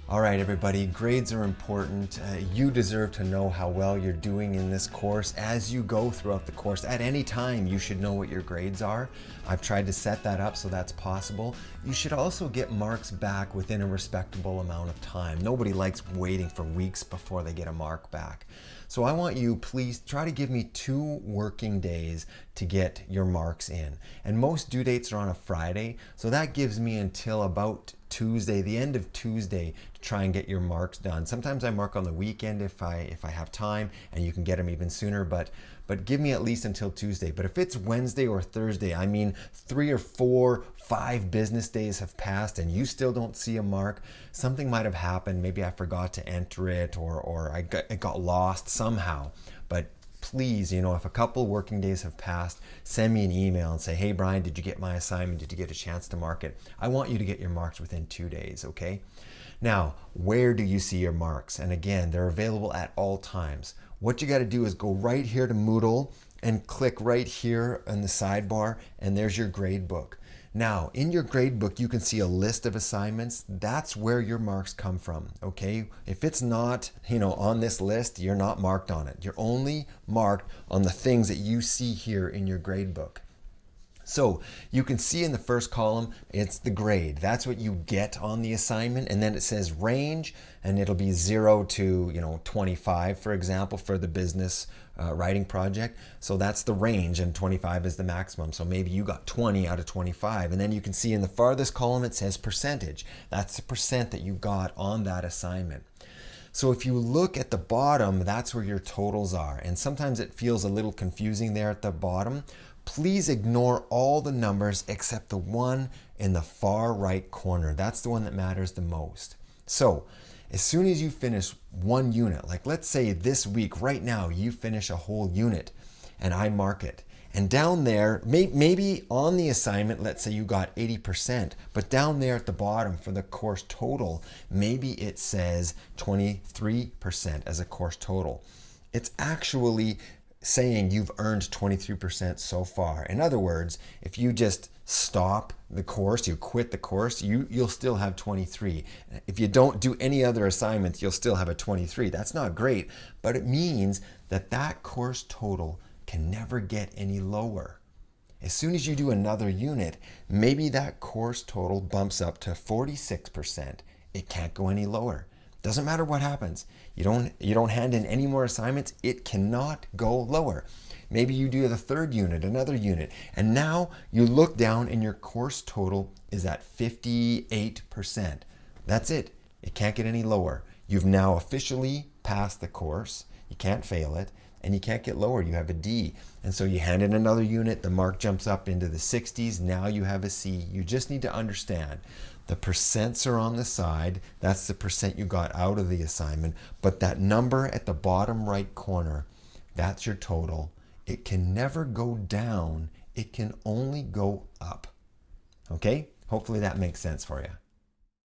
All right, everybody, grades are important. You deserve to know how well you're doing in this course as you go throughout the course. At any time, you should know what your grades are. I've tried to set that up so that's possible. You should also get marks back within a respectable amount of time. Nobody likes waiting for weeks before they get a mark back. So I want you, please try to give me 2 working days to get your marks in. And most due dates are on a Friday, so that gives me until about Tuesday, the end of Tuesday, to try and get your marks done. Sometimes I mark on the weekend if I have time, and you can get them even sooner, but give me at least until Tuesday. But if it's Wednesday or Thursday, I mean 3 or 4, 5 business days have passed and you still don't see a mark, something might have happened. Maybe I forgot to enter it, or it got lost somehow. But please, if a couple working days have passed, send me an email and say, hey Brian, did you get my assignment? Did you get a chance to mark it? I want you to get your marks within 2 days, okay? Now, where do you see your marks? And again, they're available at all times. What you got to do is go right here to Moodle and click right here on the sidebar, and there's your grade book. Now, in your grade book, you can see a list of assignments. That's where your marks come from, okay? If it's not, on this list, you're not marked on it. You're only marked on the things that you see here in your grade book. So you can see in the first column, it's the grade. That's what you get on the assignment. And then it says range, and it'll be 0 to 25, for example, for the business writing project. So that's the range, and 25 is the maximum. So maybe you got 20 out of 25. And then you can see in the farthest column, it says percentage. That's the percent that you got on that assignment. So if you look at the bottom, that's where your totals are. And sometimes it feels a little confusing there at the bottom. Please ignore all the numbers except the one in the far right corner. That's the one that matters the most. So as soon as you finish one unit, like let's say this week, right now, you finish a whole unit and I mark it. And down there, maybe on the assignment, let's say you got 80%, but down there at the bottom for the course total, maybe it says 23% as a course total. It's actually saying you've earned 23% so far. In other words, if you just stop the course, you quit the course, you'll still have 23. If you don't do any other assignments, you'll still have a 23. That's not great, but it means that that course total can never get any lower. As soon as you do another unit, maybe that course total bumps up to 46%. It can't go any lower. Doesn't matter what happens. You don't hand in any more assignments, it cannot go lower. Maybe you do the third unit, another unit, and now you look down and your course total is at 58%. That's it. It can't get any lower. You've now officially passed the course. You can't fail it, and you can't get lower. You have a D. And so you hand in another unit, the mark jumps up into the 60s. Now you have a C. You just need to understand the percents are on the side. That's the percent you got out of the assignment. But that number at the bottom right corner, that's your total. It can never go down. It can only go up. Okay? Hopefully that makes sense for you.